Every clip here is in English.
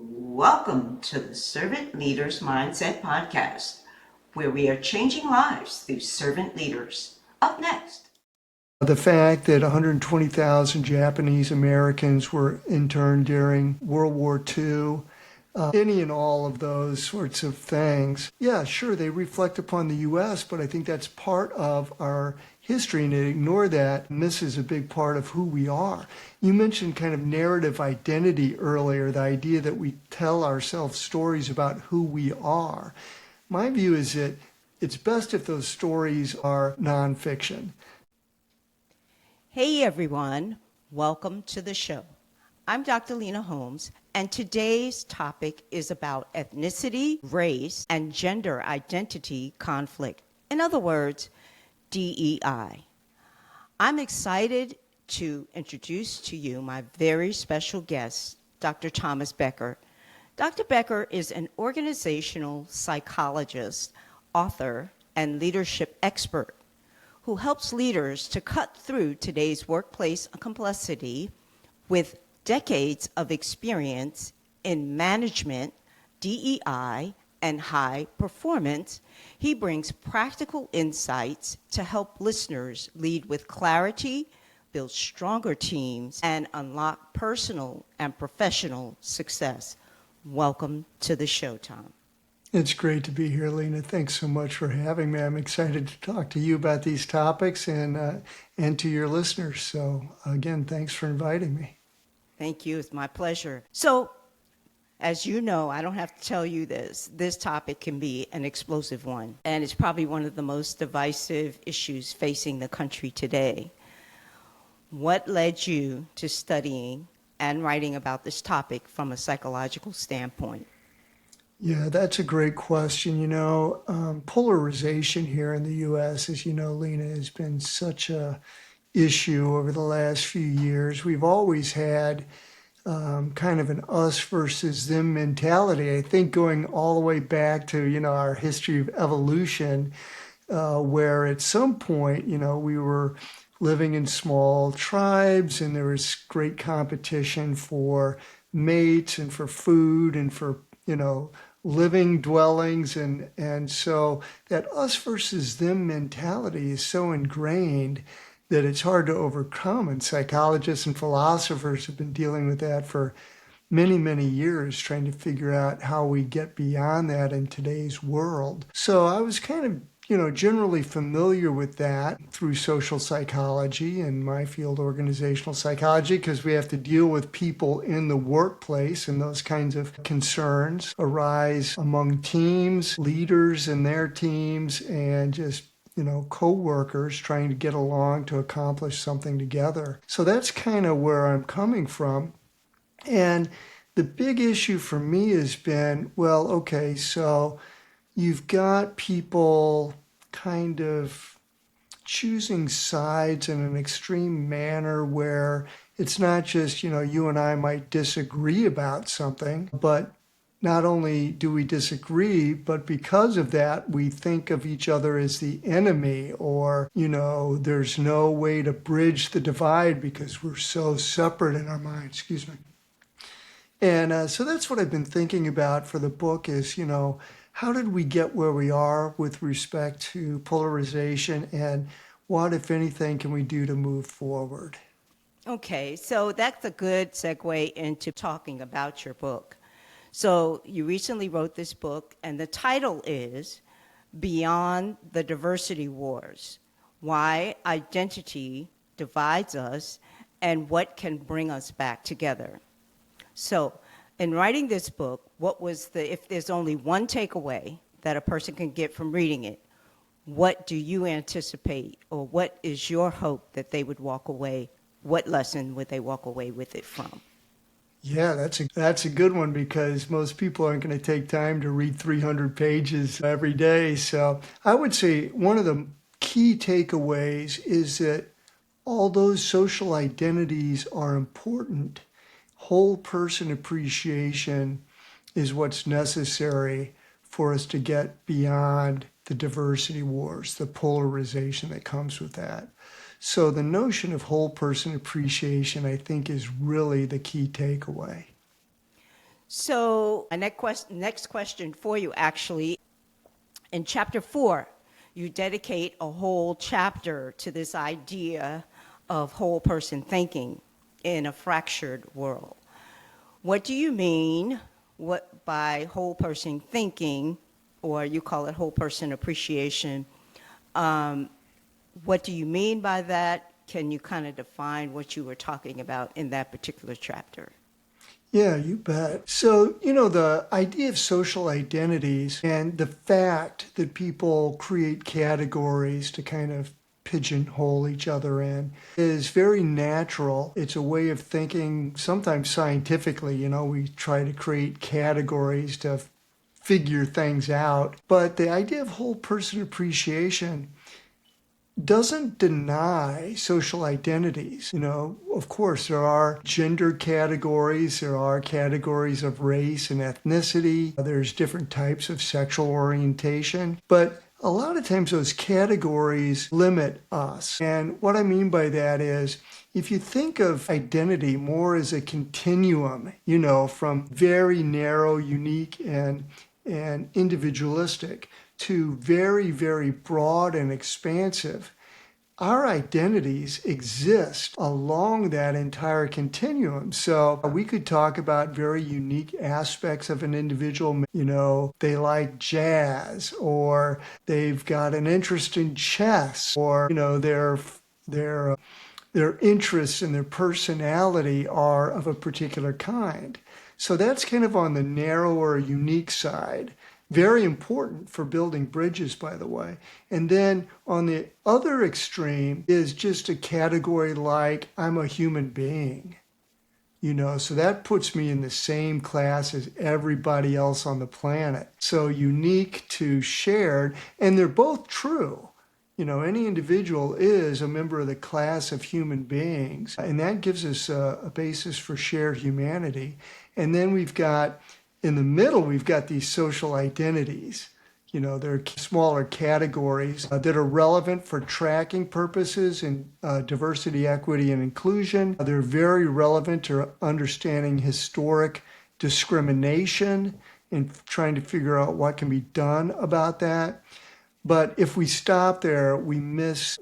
Welcome to the Servant Leaders Mindset Podcast, where we are changing lives through servant leaders. Up next. The fact that 120,000 Japanese Americans were interned during World War II, any and all of those sorts of things. Yeah, sure, they reflect upon the U.S., but I think that's part of our history, and to ignore that misses a big part of who we are. You mentioned kind of narrative identity earlier, the idea that we tell ourselves stories about who we are. My view is that it's best if those stories are nonfiction. Hey everyone, welcome to the show. I'm Dr. Lena Holmes, and today's topic is about ethnicity, race, and gender identity conflict. In other words, DEI. I'm excited to introduce to you my very special guest, Dr. Thomas Becker. Dr. Becker is an organizational psychologist, author, and leadership expert who helps leaders to cut through today's workplace complexity with decades of experience in management, DEI, and high performance. He brings practical insights to help listeners lead with clarity, build stronger teams, and unlock personal and professional success. Welcome to the show, Tom. It's great to be here, Lena. Thanks so much for having me. I'm excited to talk to you about these topics and to your listeners. So again, thanks for inviting me. Thank you. It's my pleasure. So, as you know, I don't have to tell you this topic can be an explosive one, and it's probably one of the most divisive issues facing the country today. What led you to studying and writing about this topic from a psychological standpoint? Yeah, that's a great question. Polarization here in the U.S., as you know, Lena, has been such a issue over the last few years. We've always had kind of an us versus them mentality. I think going all the way back to, our history of evolution, where at some point, we were living in small tribes and there was great competition for mates and for food and for, living dwellings. And so that us versus them mentality is so ingrained that it's hard to overcome. And psychologists and philosophers have been dealing with that for many, many years, trying to figure out how we get beyond that in today's world. So I was kind of generally familiar with that through social psychology and my field, organizational psychology, because we have to deal with people in the workplace, and those kinds of concerns arise among teams, leaders and their teams, and just co-workers trying to get along to accomplish something together. So that's kind of where I'm coming from. And the big issue for me has been, well, okay, so you've got people kind of choosing sides in an extreme manner where it's not just, you and I might disagree about something, but not only do we disagree, but because of that, we think of each other as the enemy, or, there's no way to bridge the divide because we're so separate in our minds. And so that's what I've been thinking about for the book is, how did we get where we are with respect to polarization, and what, if anything, can we do to move forward? Okay, so that's a good segue into talking about your book. So you recently wrote this book, and the title is Beyond the Diversity Wars: Why Identity Divides Us and What Can Bring Us Back Together. So in writing this book, if there's only one takeaway that a person can get from reading it, what do you anticipate, or what is your hope that they would walk away? What lesson would they walk away with it from? Yeah, that's a good one, because most people aren't going to take time to read 300 pages every day. So I would say one of the key takeaways is that although social identities are important, whole person appreciation is what's necessary for us to get beyond the diversity wars, the polarization that comes with that. So the notion of whole person appreciation, I think, is really the key takeaway. So, my next question for you, actually, in chapter 4, you dedicate a whole chapter to this idea of whole person thinking in a fractured world. What do you mean by whole person thinking, or you call it whole person appreciation? What do you mean by that? Can you kind of define what you were talking about in that particular chapter? Yeah, you bet. So, the idea of social identities and the fact that people create categories to kind of pigeonhole each other in is very natural. It's a way of thinking, sometimes scientifically, we try to create categories to figure things out. But the idea of whole person appreciation doesn't deny social identities. Of course, there are gender categories, there are categories of race and ethnicity, there's different types of sexual orientation, but a lot of times those categories limit us. And what I mean by that is, if you think of identity more as a continuum, from very narrow, unique, and individualistic to very, very broad and expansive, our identities exist along that entire continuum. So we could talk about very unique aspects of an individual. They like jazz, or they've got an interest in chess, or, their interests and their personality are of a particular kind. So that's kind of on the narrower, unique side. Very important for building bridges, by the way. And then on the other extreme is just a category like, I'm a human being. So that puts me in the same class as everybody else on the planet. So unique to shared, and they're both true. Any individual is a member of the class of human beings, and that gives us a basis for shared humanity. And then in the middle, we've got these social identities. They're smaller categories that are relevant for tracking purposes in diversity, equity, and inclusion. They're very relevant to understanding historic discrimination and trying to figure out what can be done about that. But if we stop there, we miss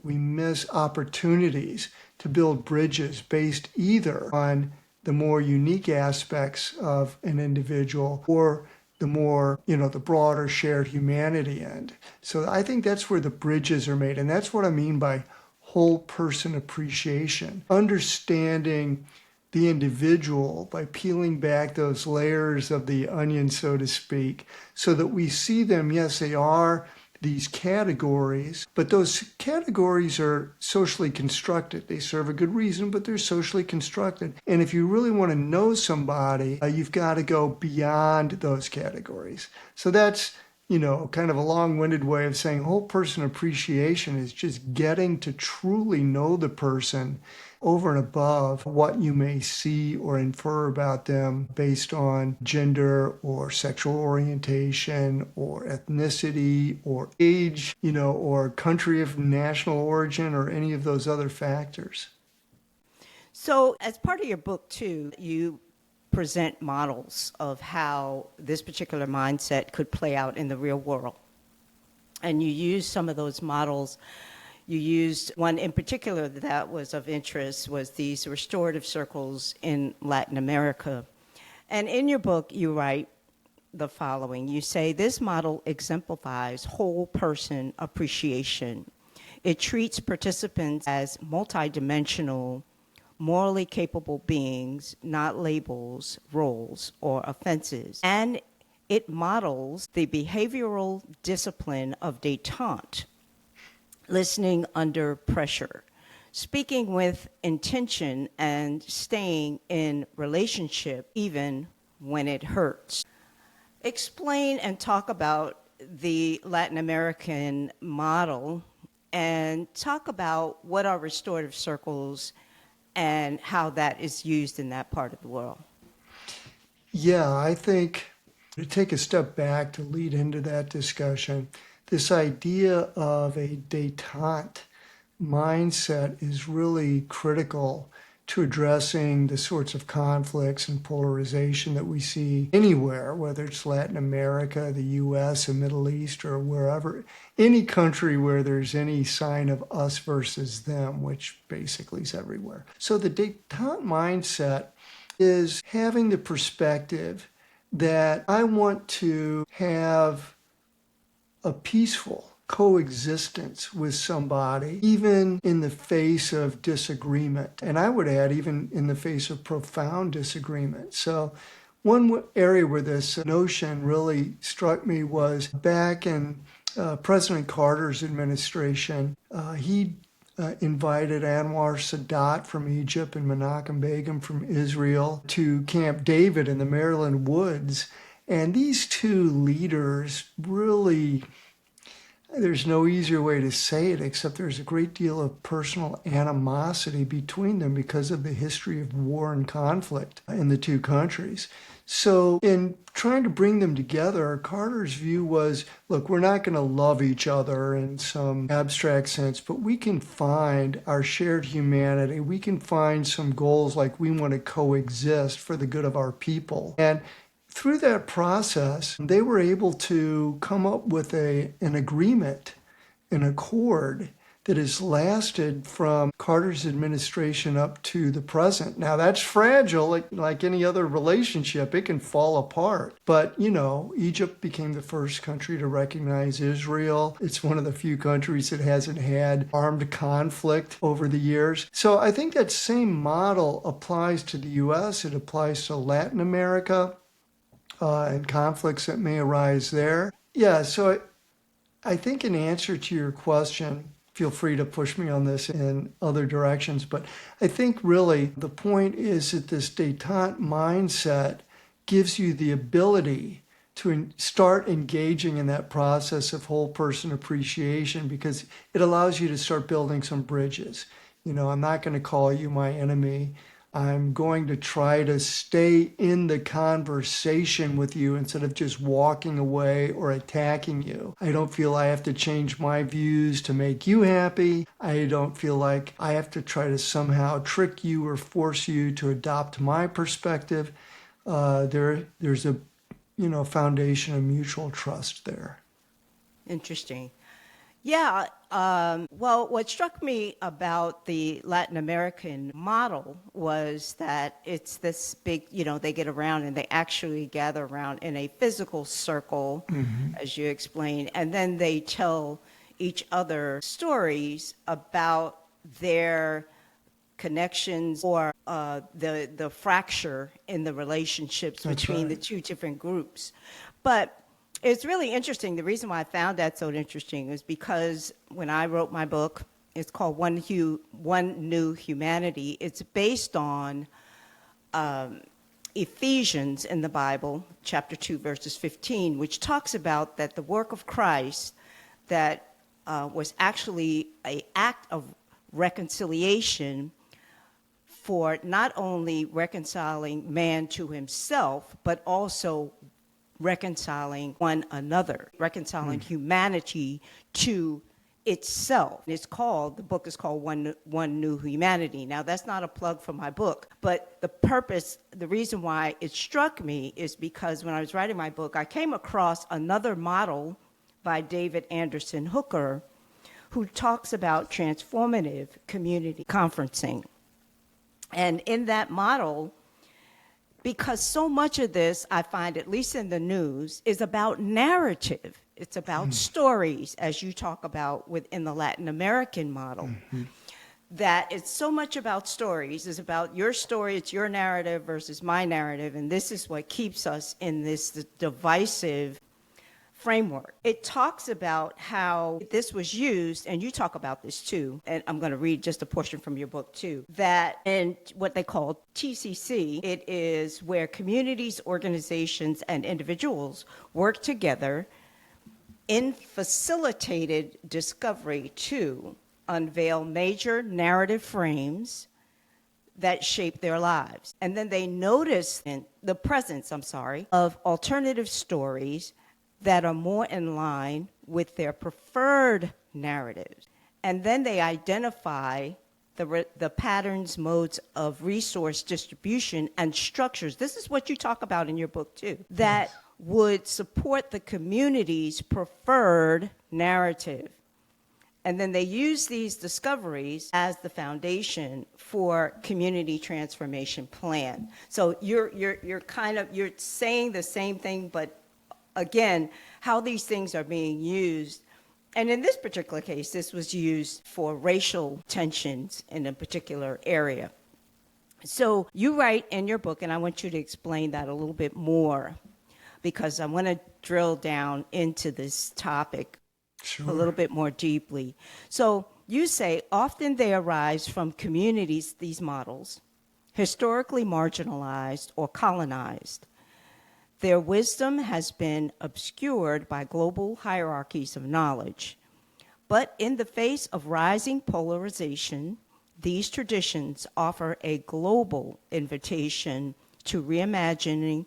opportunities to build bridges based either on the more unique aspects of an individual or the more, the broader shared humanity end. So I think that's where the bridges are made. And that's what I mean by whole person appreciation. Understanding the individual by peeling back those layers of the onion, so to speak, so that we see them, yes, they are these categories, but those categories are socially constructed. They serve a good reason, but they're socially constructed. And if you really want to know somebody, you've got to go beyond those categories. So that's, kind of a long-winded way of saying whole person appreciation is just getting to truly know the person over and above what you may see or infer about them based on gender or sexual orientation or ethnicity or age, or country of national origin or any of those other factors. So, as part of your book, too, you present models of how this particular mindset could play out in the real world. And you use some of those models. You used one in particular that was of interest was these restorative circles in Latin America. And in your book, you write the following. You say, this model exemplifies whole person appreciation. It treats participants as multidimensional, morally capable beings, not labels, roles, or offenses. And it models the behavioral discipline of détente, listening under pressure, speaking with intention, and staying in relationship even when it hurts. Explain and talk about the Latin American model and talk about what are restorative circles and how that is used in that part of the world. Yeah, I think to take a step back to lead into that discussion, this idea of a détente mindset is really critical to addressing the sorts of conflicts and polarization that we see anywhere, whether it's Latin America, the U.S., the Middle East, or wherever, any country where there's any sign of us versus them, which basically is everywhere. So the détente mindset is having the perspective that I want to have a peaceful coexistence with somebody, even in the face of disagreement. And I would add, even in the face of profound disagreement. So one area where this notion really struck me was back in President Carter's administration. He invited Anwar Sadat from Egypt and Menachem Begum from Israel to Camp David in the Maryland woods. And these two leaders really, there's no easier way to say it except there's a great deal of personal animosity between them because of the history of war and conflict in the two countries. So in trying to bring them together, Carter's view was, look, we're not going to love each other in some abstract sense, but we can find our shared humanity. We can find some goals like we want to coexist for the good of our people. And through that process, they were able to come up with an agreement, an accord that has lasted from Carter's administration up to the present. Now, that's fragile, like any other relationship. It can fall apart. But, Egypt became the first country to recognize Israel. It's one of the few countries that hasn't had armed conflict over the years. So I think that same model applies to the U.S. It applies to Latin America. And conflicts that may arise there. Yeah, so I think in answer to your question, feel free to push me on this in other directions, but I think really the point is that this détente mindset gives you the ability to start engaging in that process of whole person appreciation because it allows you to start building some bridges. I'm not going to call you my enemy. I'm going to try to stay in the conversation with you instead of just walking away or attacking you. I don't feel I have to change my views to make you happy. I don't feel like I have to try to somehow trick you or force you to adopt my perspective. There's a foundation of mutual trust there. Interesting. Yeah. Well, what struck me about the Latin American model was that it's this big, they get around and they actually gather around in a physical circle, as you explained, and then they tell each other stories about their connections or the fracture in the relationships between the two different groups. But it's really interesting. The reason why I found that so interesting is because when I wrote my book, it's called One New Humanity. It's based on Ephesians in the Bible, chapter 2, verses 15, which talks about that the work of Christ that was actually an act of reconciliation for not only reconciling man to himself, but also reconciling one another, reconciling humanity to itself. The book is called One New Humanity. Now, that's not a plug for my book, but the reason why it struck me is because when I was writing my book, I came across another model by David Anderson Hooker, who talks about transformative community conferencing. And in that model, because so much of this, I find, at least in the news, is about narrative. It's about stories, as you talk about within the Latin American model. That it's so much about stories. It's about your story, it's your narrative versus my narrative, and this is what keeps us in this divisive framework. It talks about how this was used, and you talk about this too, and I'm going to read just a portion from your book too, that in what they call TCC, it is where communities, organizations, and individuals work together in facilitated discovery to unveil major narrative frames that shape their lives. And then they notice the presence, of alternative stories that are more in line with their preferred narratives. And then they identify the patterns, modes of resource distribution and structures. This is what you talk about in your book too, that would support the community's preferred narrative. And then they use these discoveries as the foundation for community transformation plan. So you're saying the same thing, but again, how these things are being used. And in this particular case, this was used for racial tensions in a particular area. So you write in your book, and I want you to explain that a little bit more, because I want to drill down into this topic a little bit more deeply. So you say often they arise from communities, these models, historically marginalized or colonized. Their wisdom has been obscured by global hierarchies of knowledge. But in the face of rising polarization, these traditions offer a global invitation to reimagining,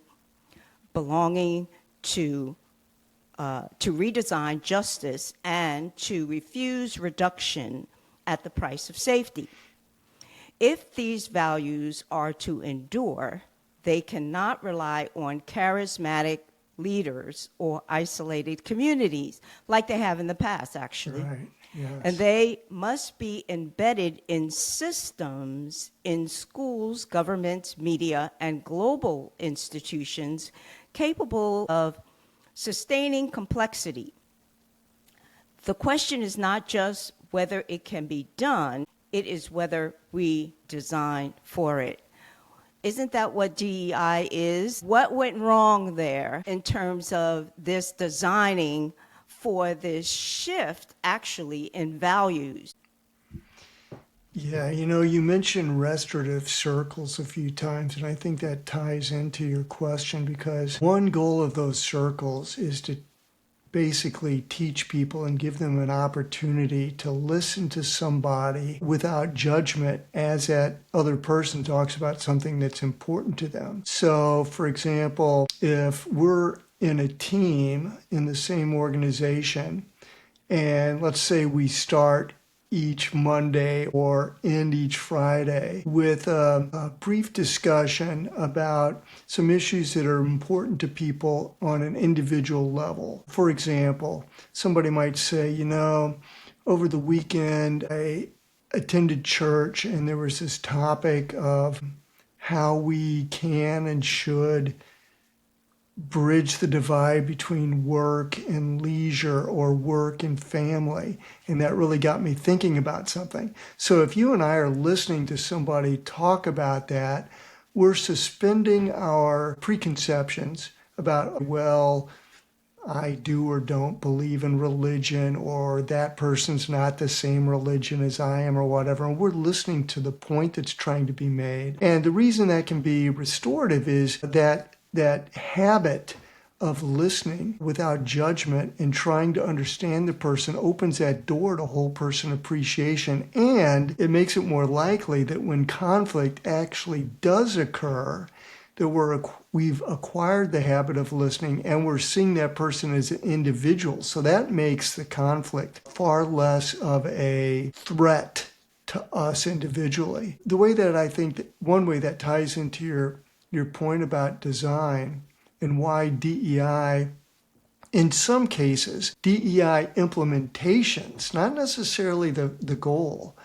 belonging, to redesign justice, and to refuse reduction at the price of safety. If these values are to endure, they cannot rely on charismatic leaders or isolated communities like they have in the past, actually. Right. Yes. And they must be embedded in systems in schools, governments, media, and global institutions capable of sustaining complexity. The question is not just whether it can be done, it is whether we design for it. Isn't that what DEI is? What went wrong there in terms of this designing for this shift actually in values? Yeah, you mentioned restorative circles a few times, and I think that ties into your question, because one goal of those circles is to basically teach people and give them an opportunity to listen to somebody without judgment as that other person talks about something that's important to them. So, for example, if we're in a team in the same organization, and let's say we start each Monday or end each Friday with a brief discussion about some issues that are important to people on an individual level. For example, somebody might say, over the weekend I attended church and there was this topic of how we can and should bridge the divide between work and leisure or work and family. And that really got me thinking about something. So if you and I are listening to somebody talk about that, we're suspending our preconceptions about, well, I do or don't believe in religion, or that person's not the same religion as I am, or whatever. And we're listening to the point that's trying to be made. And the reason that can be restorative is that habit of listening without judgment and trying to understand the person opens that door to whole person appreciation, and it makes it more likely that when conflict actually does occur, that we've acquired the habit of listening and we're seeing that person as an individual. So that makes the conflict far less of a threat to us individually. The way that I think that one way that ties into your point about design and why DEI, in some cases, DEI implementations, not necessarily the goal,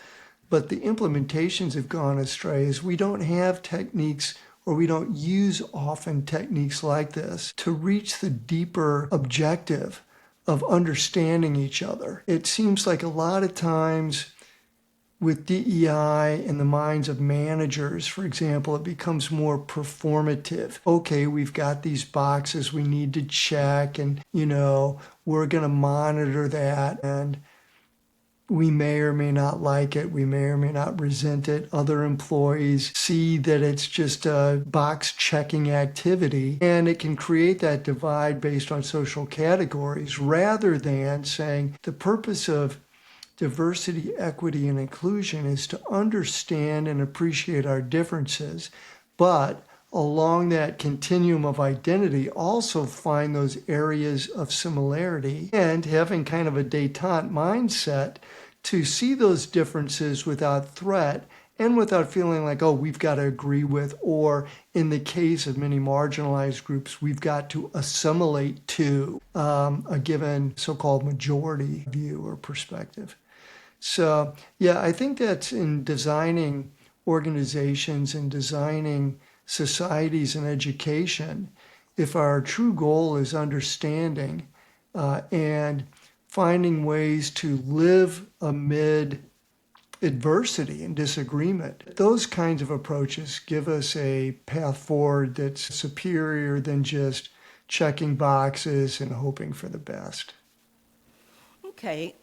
but the implementations have gone astray, is we don't have techniques, or we don't use often techniques like this to reach the deeper objective of understanding each other. It seems like a lot of times with DEI in the minds of managers, for example, it becomes more performative. Okay, we've got these boxes we need to check, and, we're going to monitor that, and we may or may not like it. We may or may not resent it. Other employees see that it's just a box checking activity, and it can create that divide based on social categories, rather than saying the purpose of diversity, equity, and inclusion is to understand and appreciate our differences, but along that continuum of identity, also find those areas of similarity, and having kind of a détente mindset to see those differences without threat and without feeling like, oh, we've got to agree with, or in the case of many marginalized groups, we've got to assimilate to a given so-called majority view or perspective. So, yeah, I think that in designing organizations and designing societies and education, if our true goal is understanding and finding ways to live amid adversity and disagreement, those kinds of approaches give us a path forward that's superior than just checking boxes and hoping for the best. Okay,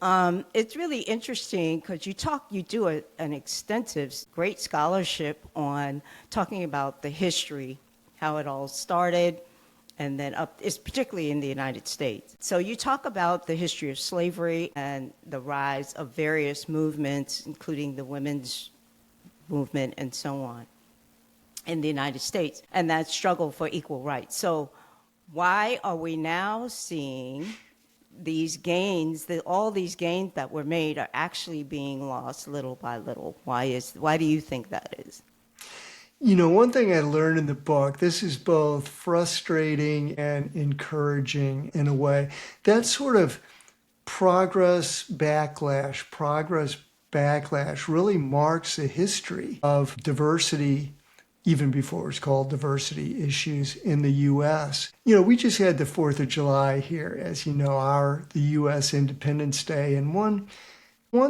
it's really interesting because you do an extensive, great scholarship on talking about the history, how it all started, and then it's particularly in the United States. So you talk about the history of slavery and the rise of various movements, including the women's movement and so on, in the United States, and that struggle for equal rights. So why are we now seeing these gains, all these gains that were made are actually being lost little by little? Why do you think that is? You know, one thing I learned in the book, this is both frustrating and encouraging in a way. That sort of progress backlash really marks a history of diversity, even before it was called diversity issues in the U.S. You know, we just had the 4th of July here, as you know, the U.S. Independence Day. And one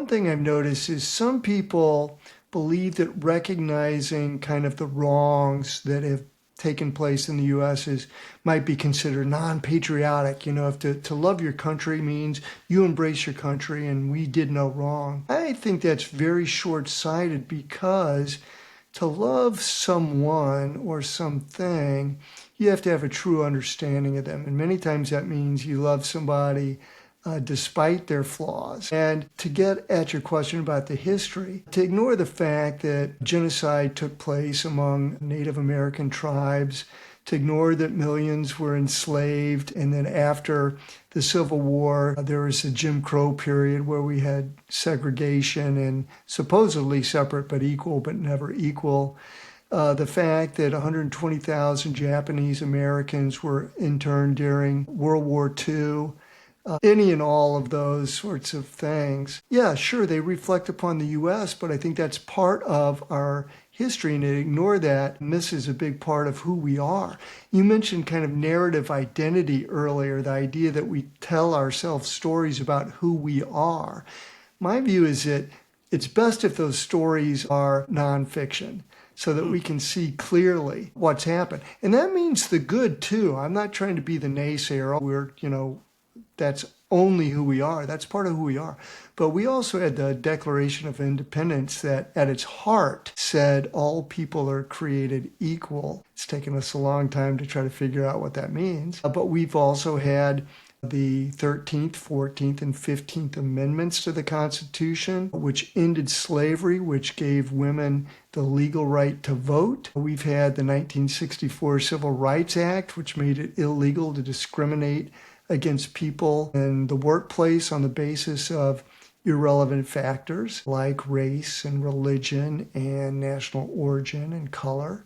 thing I've noticed is some people believe that recognizing kind of the wrongs that have taken place in the U.S. might be considered non-patriotic. You know, if to love your country means you embrace your country and we did no wrong. I think that's very short-sighted, because to love someone or something, you have to have a true understanding of them. And many times that means you love somebody despite their flaws. And to get at your question about the history, to ignore the fact that genocide took place among Native American tribes, to ignore that millions were enslaved, and then after the Civil War, there was a Jim Crow period where we had segregation and supposedly separate but equal, but never equal. The fact that 120,000 Japanese Americans were interned during World War II, any and all of those sorts of things. Yeah, sure, they reflect upon the U.S., but I think that's part of our history, and to ignore that misses a big part of who we are. You mentioned kind of narrative identity earlier, the idea that we tell ourselves stories about who we are. My view is that it's best if those stories are nonfiction, so that we can see clearly what's happened. And that means the good too. I'm not trying to be the naysayer. That's only who we are. That's part of who we are. But we also had the Declaration of Independence that at its heart said all people are created equal. It's taken us a long time to try to figure out what that means. But we've also had the 13th, 14th, and 15th Amendments to the Constitution, which ended slavery, which gave women the legal right to vote. We've had the 1964 Civil Rights Act, which made it illegal to discriminate against people in the workplace on the basis of irrelevant factors like race and religion and national origin and color.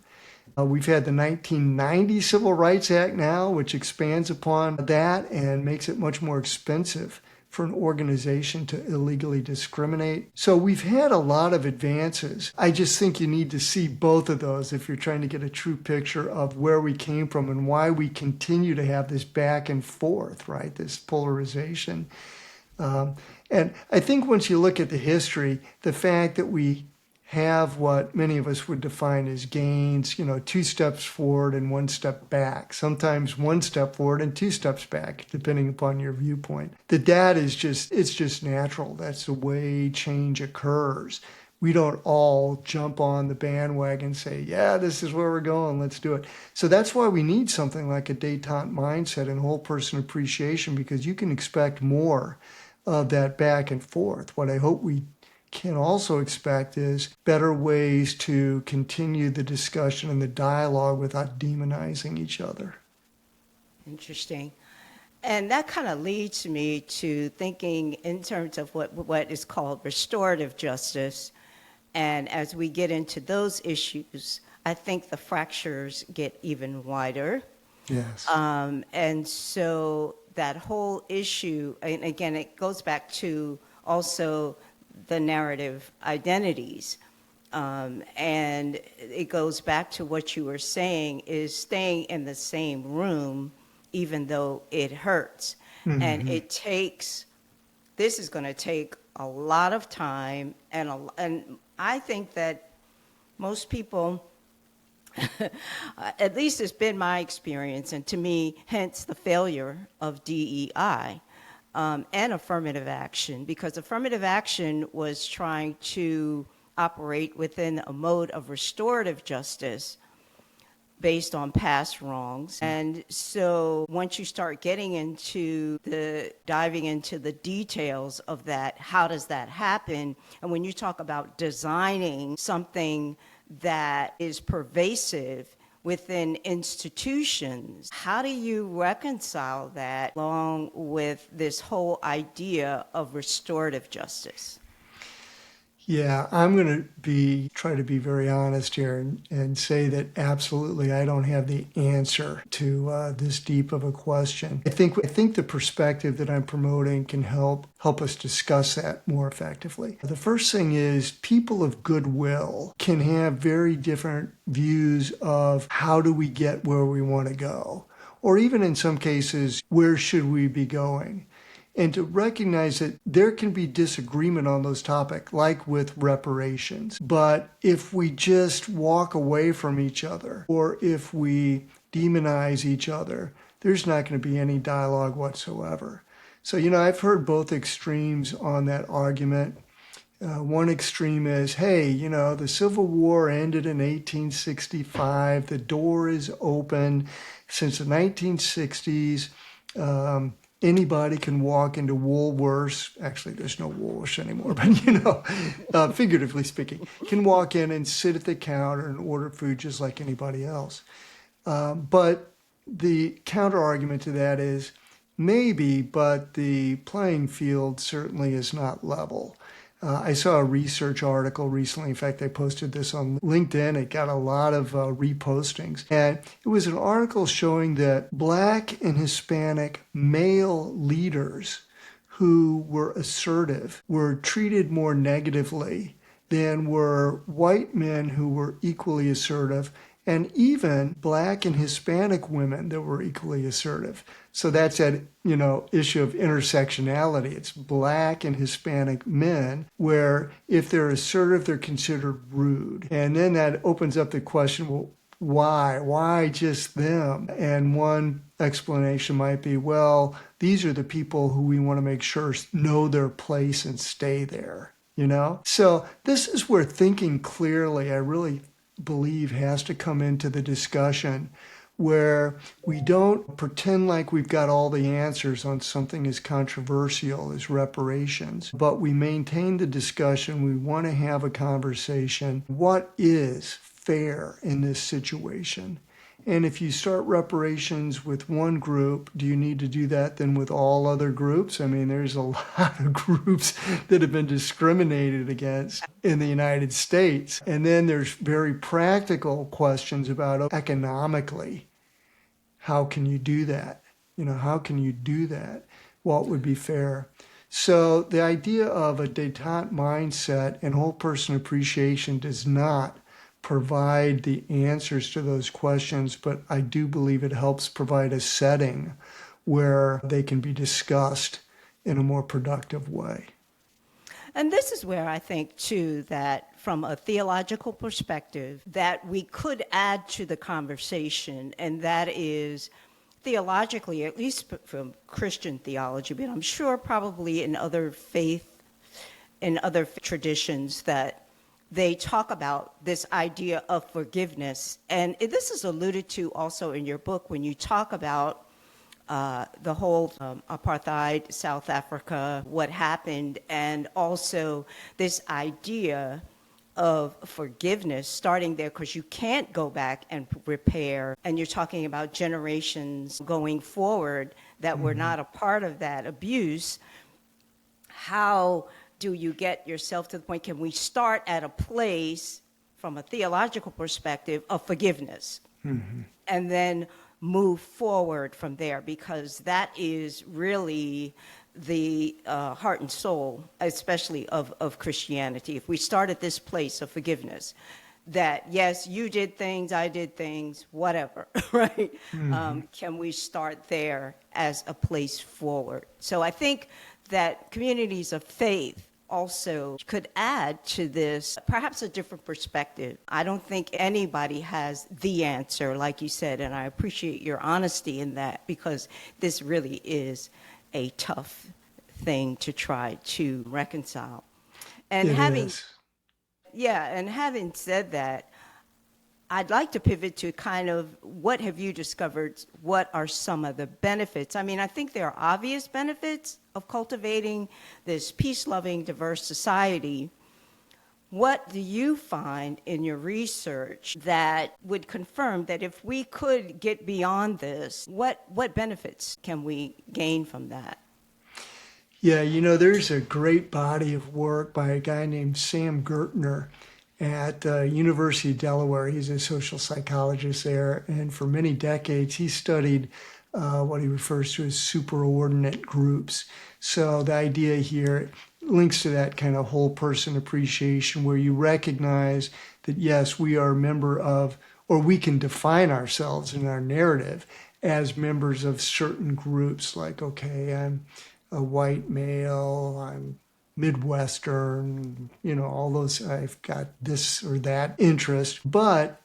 We've had the 1990 Civil Rights Act now, which expands upon that and makes it much more expensive for an organization to illegally discriminate. So we've had a lot of advances. I just think you need to see both of those if you're trying to get a true picture of where we came from and why we continue to have this back and forth, right? This polarization. And I think once you look at the history, the fact that we have what many of us would define as gains, 2 steps forward and 1 step back, sometimes 1 step forward and 2 steps back, depending upon your viewpoint. That is just natural. That's the way change occurs. We don't all jump on the bandwagon and say, yeah, this is where we're going, let's do it. So that's why we need something like a détente mindset and whole person appreciation, because you can expect more of that back and forth. What I hope we can also expect is better ways to continue the discussion and the dialogue without demonizing each other. Interesting. And that kind of leads me to thinking in terms of what is called restorative justice. And as we get into those issues, I think the fractures get even wider. Yes. And so that whole issue, and again, it goes back to also the narrative identities. And it goes back to what you were saying, is staying in the same room even though it hurts. Mm-hmm. And this is going to take a lot of time, and I think that most people, at least it's been my experience, and to me, hence the failure of DEI and affirmative action, because affirmative action was trying to operate within a mode of restorative justice based on past wrongs. And so once you start getting into diving into the details of that, how does that happen? And when you talk about designing something that is pervasive within institutions, how do you reconcile that along with this whole idea of restorative justice? Yeah, I'm going to try to be very honest here and say that absolutely I don't have the answer to this deep of a question. I think the perspective that I'm promoting can help us discuss that more effectively. The first thing is people of goodwill can have very different views of how do we get where we want to go, or even in some cases, where should we be going? And to recognize that there can be disagreement on those topics, like with reparations. But if we just walk away from each other, or if we demonize each other, there's not going to be any dialogue whatsoever. So, I've heard both extremes on that argument. One extreme is, hey, the Civil War ended in 1865. The door is open since the 1960s. Anybody can walk into Woolworths. Actually, there's no Woolworths anymore, but figuratively speaking, can walk in and sit at the counter and order food just like anybody else. But the counter argument to that is maybe, but the playing field certainly is not level. I saw a research article recently. In fact, I posted this on LinkedIn. It got a lot of repostings. And it was an article showing that Black and Hispanic male leaders who were assertive were treated more negatively than were white men who were equally assertive, and even Black and Hispanic women that were equally assertive. So that's that, issue of intersectionality. It's Black and Hispanic men where if they're assertive, they're considered rude. And then that opens up the question, well, why? Why just them? And one explanation might be, well, these are the people who we want to make sure know their place and stay there, So this is where thinking clearly, I really believe, has to come into the discussion, where we don't pretend like we've got all the answers on something as controversial as reparations, but we maintain the discussion. We want to have a conversation. What is fair in this situation? And if you start reparations with one group, do you need to do that then with all other groups? I mean, there's a lot of groups that have been discriminated against in the United States. And then there's very practical questions about economically. How can you do that? How can you do that? What would be fair? So the idea of a détente mindset and whole person appreciation does not provide the answers to those questions, but I do believe it helps provide a setting where they can be discussed in a more productive way. And this is where I think, too, that from a theological perspective, that we could add to the conversation, and that is theologically, at least from Christian theology, but I'm sure probably in other traditions, that they talk about this idea of forgiveness. And this is alluded to also in your book when you talk about the whole apartheid, South Africa, what happened, and also this idea of forgiveness, starting there, because you can't go back and repair. And you're talking about generations going forward that were not a part of that abuse. How do you get yourself to the point? Can we start at a place from a theological perspective of forgiveness and then move forward from there? Because that is really the heart and soul, especially of Christianity. If we start at this place of forgiveness, that yes, you did things, I did things, whatever, right? Can we start there as a place forward? So I think that communities of faith also could add to this, perhaps a different perspective. I don't think anybody has the answer, like you said, and I appreciate your honesty in that, because this really is a tough thing to try to reconcile. And It having is. and having said that, I'd like to pivot to kind of what have you discovered? What are some of the benefits? I mean, I think there are obvious benefits of cultivating this peace-loving, diverse society. What do you find in your research that would confirm that if we could get beyond this, what benefits can we gain from that? Yeah, there's a great body of work by a guy named Sam Gertner at University of Delaware. He's a social psychologist there, and for many decades he studied what he refers to as superordinate groups. So the idea here links to that kind of whole person appreciation, where you recognize that yes, we are a member of, or we can define ourselves in our narrative as members of certain groups, like, okay, I'm a white male, I'm Midwestern, all those, I've got this or that interest. But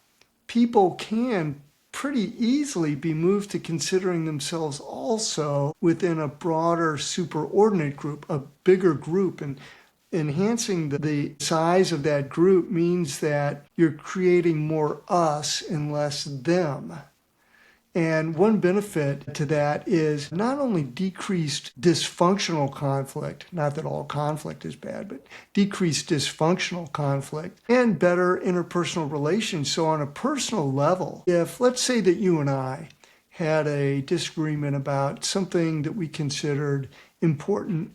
people can pretty easily be moved to considering themselves also within a broader superordinate group, a bigger group. And enhancing the size of that group means that you're creating more us and less them. And one benefit to that is not only decreased dysfunctional conflict, not that all conflict is bad, but decreased dysfunctional conflict and better interpersonal relations. So on a personal level, if let's say that you and I had a disagreement about something that we considered important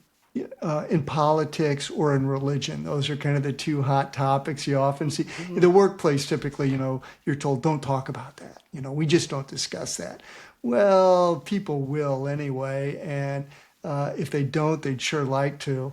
in politics or in religion. Those are kind of the two hot topics you often see. In the workplace, typically, you're told, don't talk about that. We just don't discuss that. Well, people will anyway, and if they don't, they'd sure like to.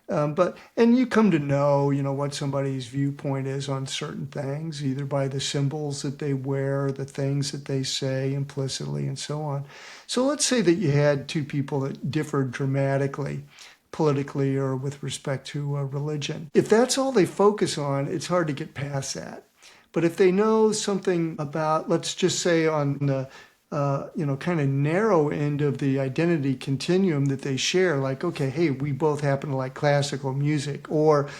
And you come to know, what somebody's viewpoint is on certain things, either by the symbols that they wear, the things that they say implicitly, and so on. So let's say that you had two people that differed dramatically, politically or with respect to religion. If that's all they focus on, it's hard to get past that. But if they know something about, let's just say on the kind of narrow end of the identity continuum that they share, like, okay, hey, we both happen to like classical music, or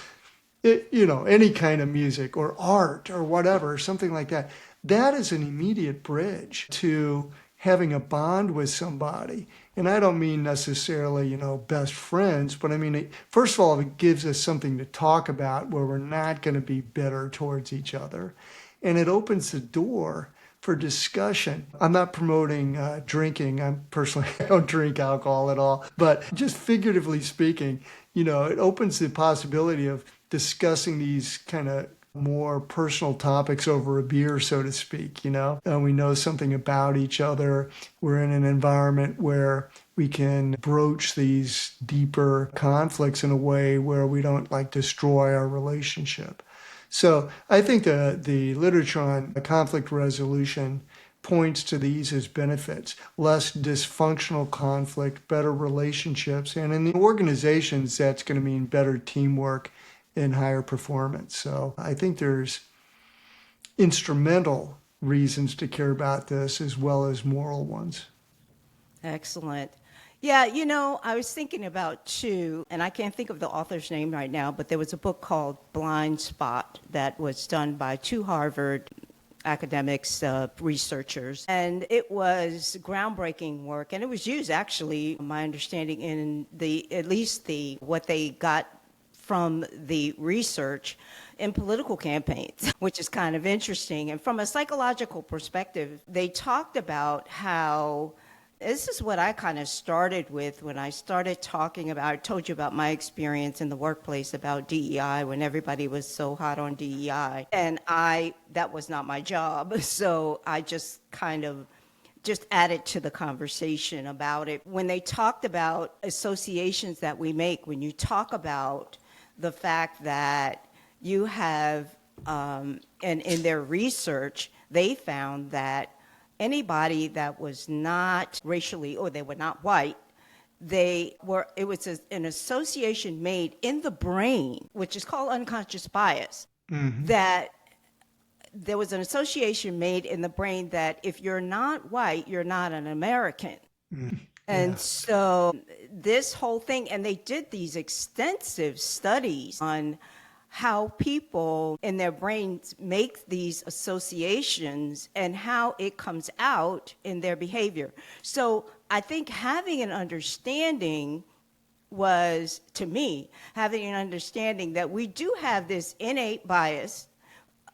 any kind of music, or art, or whatever, something like that. That is an immediate bridge to having a bond with somebody. And I don't mean necessarily, best friends, but I mean, first of all, it gives us something to talk about where we're not going to be bitter towards each other. And it opens the door for discussion. I'm not promoting drinking. I don't drink alcohol at all. But just figuratively speaking, it opens the possibility of discussing these kind of more personal topics over a beer, so to speak, and we know something about each other. We're in an environment where we can broach these deeper conflicts in a way where we don't destroy our relationship. So I think the literature on conflict resolution points to these as benefits: less dysfunctional conflict, better relationships, and in the organizations, that's going to mean better teamwork and higher performance. So I think there's instrumental reasons to care about this as well as moral ones. Excellent. Yeah, I was thinking about too, and I can't think of the author's name right now, but there was a book called Blind Spot that was done by two Harvard academics, researchers, and it was groundbreaking work, and it was used, actually, my understanding, in what they got from the research in political campaigns, which is kind of interesting. And from a psychological perspective, they talked about how this is what I kind of started with when I started talking about, I told you about my experience in the workplace about DEI when everybody was so hot on DEI. And that was not my job. So I just kind of just added to the conversation about it. When they talked about associations that we make, when you talk about the fact that you have, and in their research, they found that anybody that was not racially, or they were not white, it was an association made in the brain, which is called unconscious bias, that there was an association made in the brain that if you're not white, you're not an American. And so this whole thing, and they did these extensive studies on how people in their brains make these associations and how it comes out in their behavior. So I think having an understanding was, to me, having an understanding that we do have this innate bias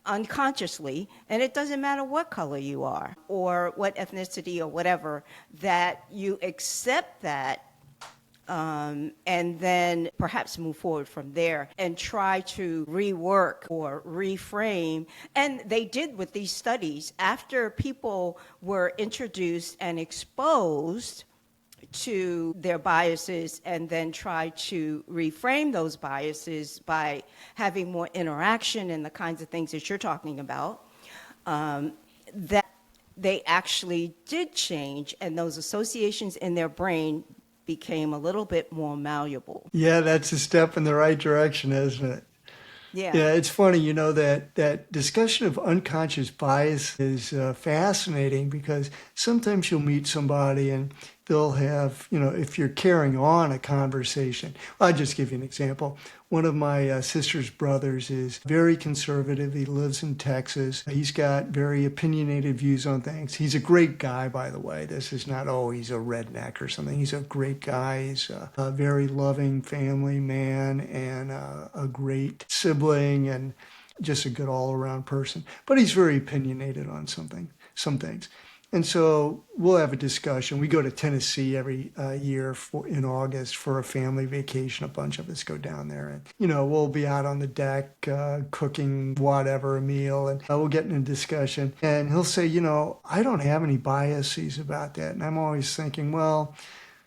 unconsciously, and it doesn't matter what color you are or what ethnicity or whatever, that you accept that and then perhaps move forward from there and try to rework or reframe. And they did with these studies. After people were introduced and exposed to their biases and then try to reframe those biases by having more interaction and the kinds of things that you're talking about, that they actually did change, and those associations in their brain became a little bit more malleable. Yeah, that's a step in the right direction, isn't it? Yeah, it's funny, that discussion of unconscious bias is fascinating because sometimes you'll meet somebody and they'll have, if you're carrying on a conversation. I'll just give you an example. One of my sister's brothers is very conservative. He lives in Texas. He's got very opinionated views on things. He's a great guy, by the way. This is not, he's a redneck or something. He's a great guy. He's a very loving family man and a great sibling and just a good all-around person. But he's very opinionated on some things. And so we'll have a discussion. We go to Tennessee every year in August for a family vacation. A bunch of us go down there. And, we'll be out on the deck cooking whatever, a meal. And we'll get in a discussion. And he'll say, I don't have any biases about that. And I'm always thinking, well,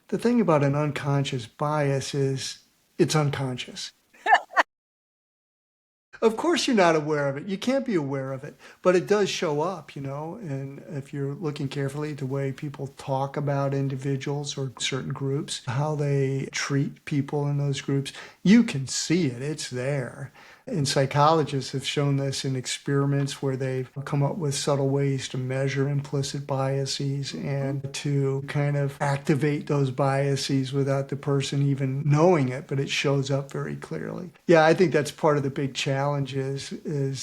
the thing about an unconscious bias is it's unconscious. Of course you're not aware of it. You can't be aware of it, but it does show up, and if you're looking carefully at the way people talk about individuals or certain groups, how they treat people in those groups, you can see it. It's there. And psychologists have shown this in experiments where they've come up with subtle ways to measure implicit biases and to kind of activate those biases without the person even knowing it, but it shows up very clearly. Yeah, I think that's part of the big challenge is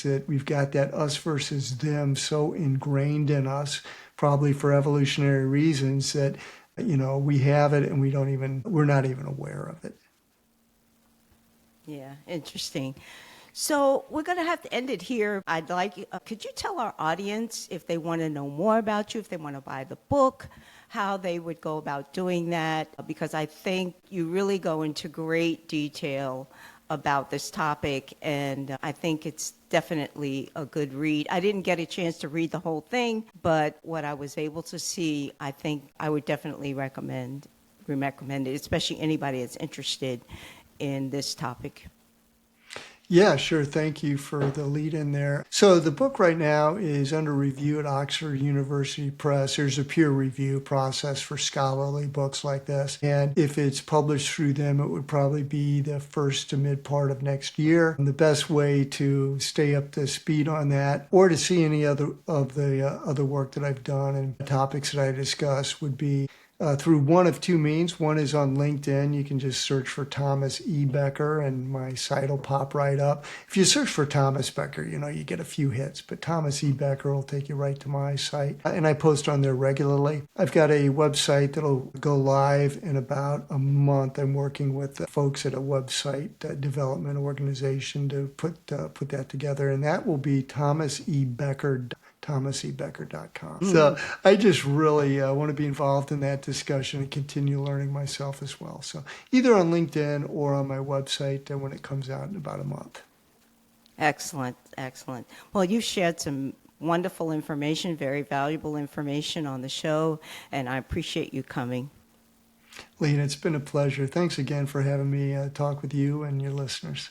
that we've got that us versus them so ingrained in us, probably for evolutionary reasons, that, we have it and we're not even aware of it. Yeah, interesting. So we're going to have to end it here. I'd like, could you tell our audience if they want to know more about you, if they want to buy the book, how they would go about doing that? Because I think you really go into great detail about this topic, and I think it's definitely a good read. I didn't get a chance to read the whole thing, but what I was able to see, I think I would definitely recommend it, especially anybody that's interested in this topic. Yeah, sure. Thank you for the lead in there. So the book right now is under review at Oxford University Press. There's a peer review process for scholarly books like this. And if it's published through them, it would probably be the first to mid part of next year. And the best way to stay up to speed on that or to see any other of the other work that I've done and topics that I discuss would be through one of two means. One is on LinkedIn. You can just search for Thomas E. Becker and my site will pop right up. If you search for Thomas Becker, you get a few hits, but Thomas E. Becker will take you right to my site. And I post on there regularly. I've got a website that'll go live in about a month. I'm working with the folks at a website development organization to put that together, and that will be thomasebecker.com. So I just really want to be involved in that discussion and continue learning myself as well. So either on LinkedIn or on my website when it comes out in about a month. Excellent, excellent. Well, you shared some wonderful information, very valuable information on the show, and I appreciate you coming. Lena, it's been a pleasure. Thanks again for having me talk with you and your listeners.